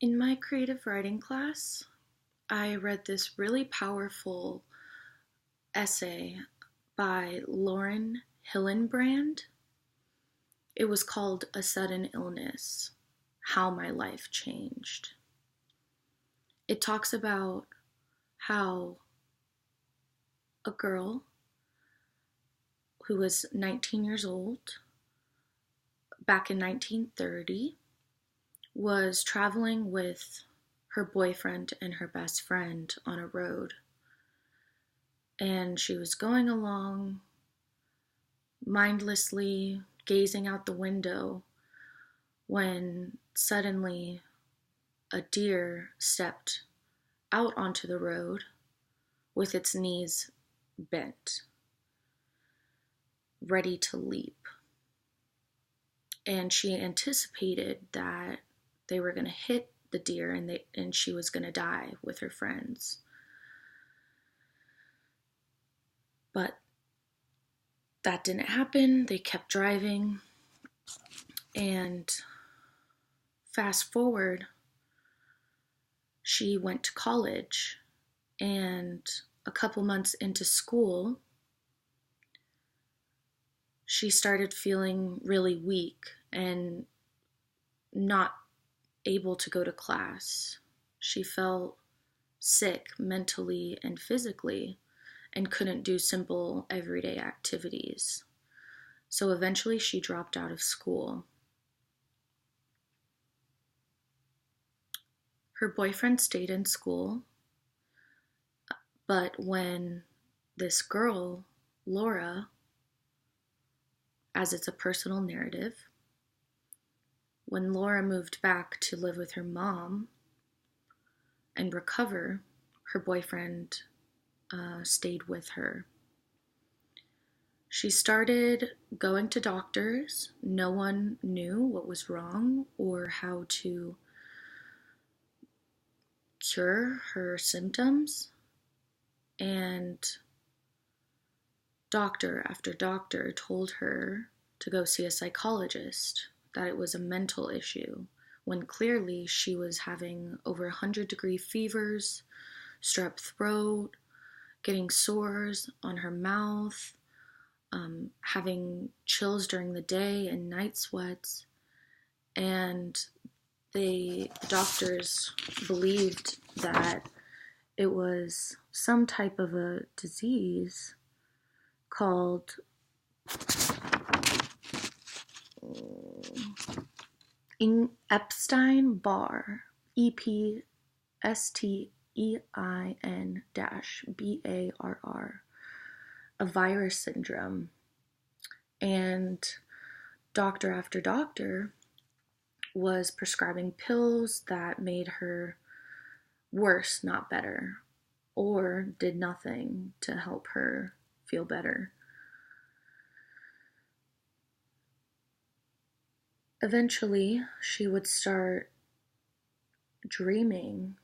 In my creative writing class, I read this really powerful essay by Lauren Hillenbrand. It was called A Sudden Illness: How My Life Changed. It talks about how a girl who was 19 years old back in 1930 was traveling with her boyfriend and her best friend on a road. And she was going along mindlessly, gazing out the window, when suddenly a deer stepped out onto the road with its knees bent, ready to leap. And she anticipated that they were going to hit the deer and she was going to die with her friends. But that didn't happen. They kept driving. And fast forward, she went to college, and a couple months into school, she started feeling really weak and not able to go to class. She felt sick mentally and physically and couldn't do simple everyday activities. So eventually she dropped out of school. Her boyfriend stayed in school, but when this girl, Laura, as it's a personal narrative, when Laura moved back to live with her mom and recover, her boyfriend stayed with her. She started going to doctors. No one knew what was wrong or how to cure her symptoms. And doctor after doctor told her to go see a psychologist, that it was a mental issue, when clearly she was having over 100-degree fevers, strep throat, getting sores on her mouth, having chills during the day and night sweats. And the doctors believed that it was some type of a disease called Epstein-Barr, Epstein-Barr, a virus syndrome. And doctor after doctor was prescribing pills that made her worse, not better, or did nothing to help her feel better. Eventually, she would start dreaming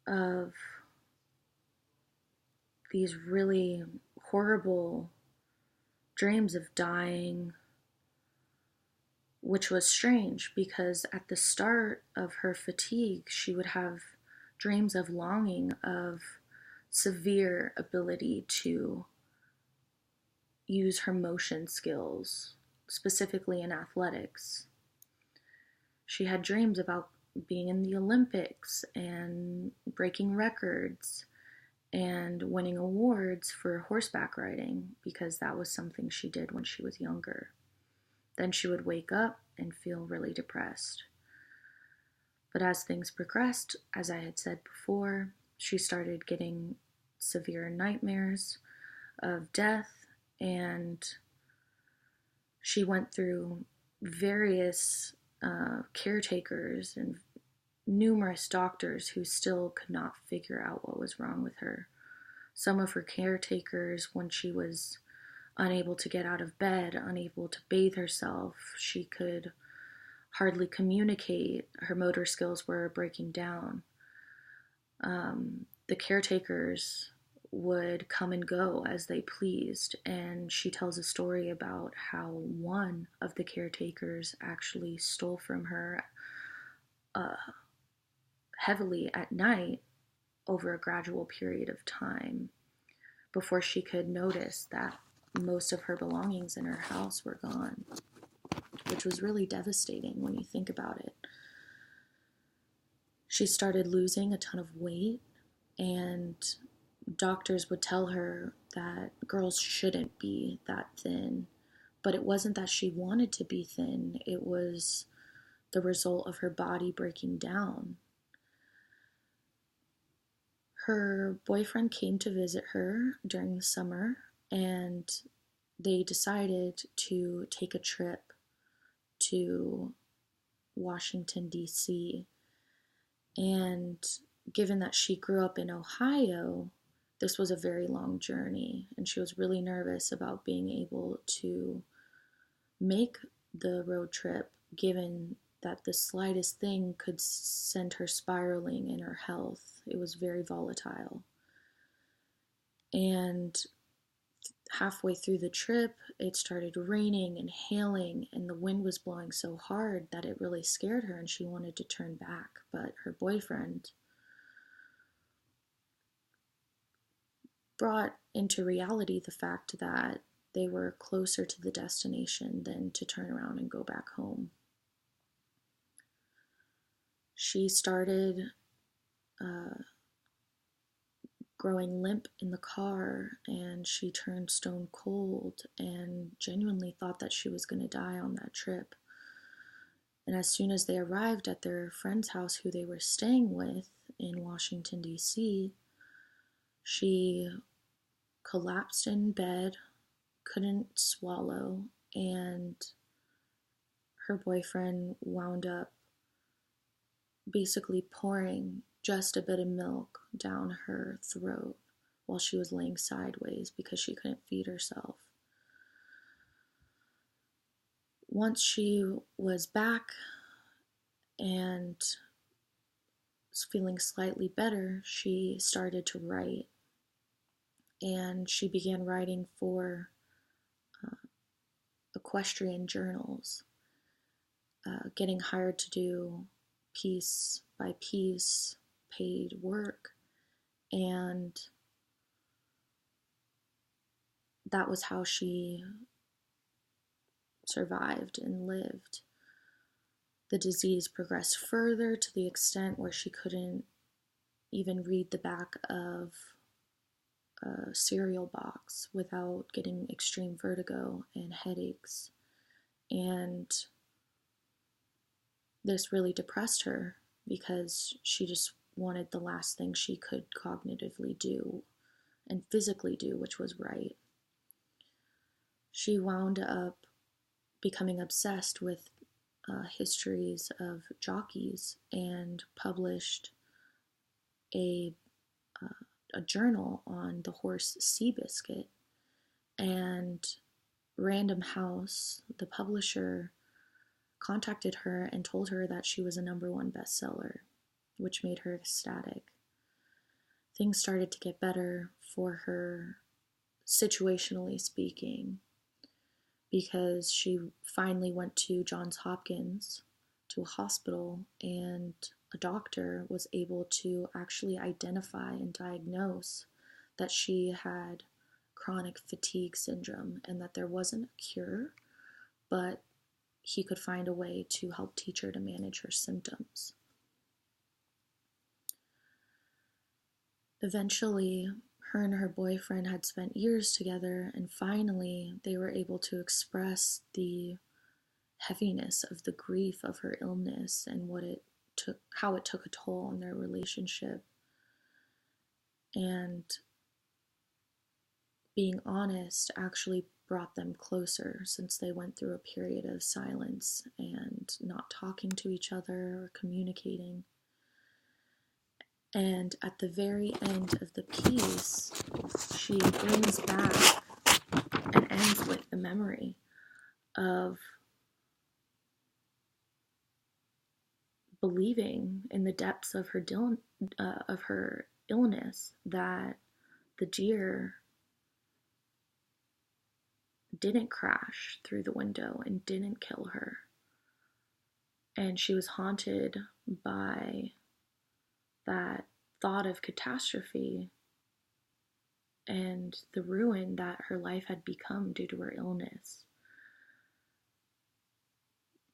of these really horrible dreams of dying, which was strange because at the start of her fatigue, she would have dreams of longing, of severe ability to use her motion skills, specifically in athletics. She had dreams about being in the Olympics and breaking records and winning awards for horseback riding, because that was something she did when she was younger. Then she would wake up and feel really depressed. But as things progressed, as I had said before, she started getting severe nightmares of death, and she went through various caretakers and numerous doctors who still could not figure out what was wrong with her. Some of her caretakers, when she was unable to get out of bed, unable to bathe herself, she could hardly communicate, her motor skills were breaking down. The caretakers would come and go as they pleased, and she tells a story about how one of the caretakers actually stole from her heavily at night over a gradual period of time before she could notice that most of her belongings in her house were gone, which was really devastating when you think about it. She started losing a ton of weight, and doctors would tell her that girls shouldn't be that thin. But it wasn't that she wanted to be thin, it was the result of her body breaking down. Her boyfriend came to visit her during the summer, and they decided to take a trip to Washington, D.C. And given that she grew up in Ohio, this was a very long journey, and she was really nervous about being able to make the road trip, given that the slightest thing could send her spiraling in her health. It was very volatile. And halfway through the trip, it started raining and hailing, and the wind was blowing so hard that it really scared her, and she wanted to turn back. But her boyfriend brought into reality the fact that they were closer to the destination than to turn around and go back home. She started growing limp in the car, and she turned stone cold and genuinely thought that she was going to die on that trip. And as soon as they arrived at their friend's house who they were staying with in Washington, D.C., she collapsed in bed, couldn't swallow, and her boyfriend wound up basically pouring just a bit of milk down her throat while she was laying sideways because she couldn't feed herself. Once she was back and was feeling slightly better, she started to write. And she began writing for equestrian journals, getting hired to do piece by piece paid work. And that was how she survived and lived. The disease progressed further to the extent where she couldn't even read the back of a cereal box without getting extreme vertigo and headaches. And this really depressed her because she just wanted the last thing she could cognitively do and physically do, which was write. She wound up becoming obsessed with histories of jockeys and published a journal on the horse Seabiscuit. And Random House, the publisher, contacted her and told her that she was a #1 bestseller, which made her ecstatic. Things started to get better for her, situationally speaking, because she finally went to Johns Hopkins, to a hospital, and a doctor was able to actually identify and diagnose that she had chronic fatigue syndrome and that there wasn't a cure, but he could find a way to help teach her to manage her symptoms. Eventually, her and her boyfriend had spent years together, and finally they were able to express the heaviness of the grief of her illness and how it took a toll on their relationship. And being honest actually brought them closer, since they went through a period of silence and not talking to each other or communicating. And at the very end of the piece, she brings back and ends with the memory of believing in the depths of her illness that the deer didn't crash through the window and didn't kill her. And she was haunted by that thought of catastrophe and the ruin that her life had become due to her illness.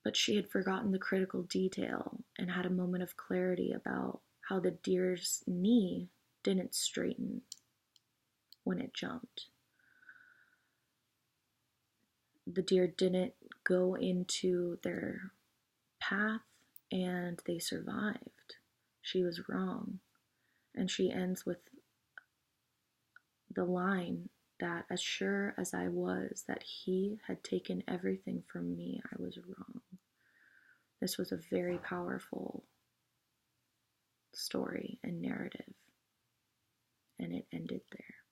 But she had forgotten the critical detail and had a moment of clarity about how the deer's knee didn't straighten when it jumped. The deer didn't go into their path and they survived. She was wrong. And she ends with the line that, as sure as I was that he had taken everything from me, I was wrong. This was a very powerful story and narrative, and it ended there.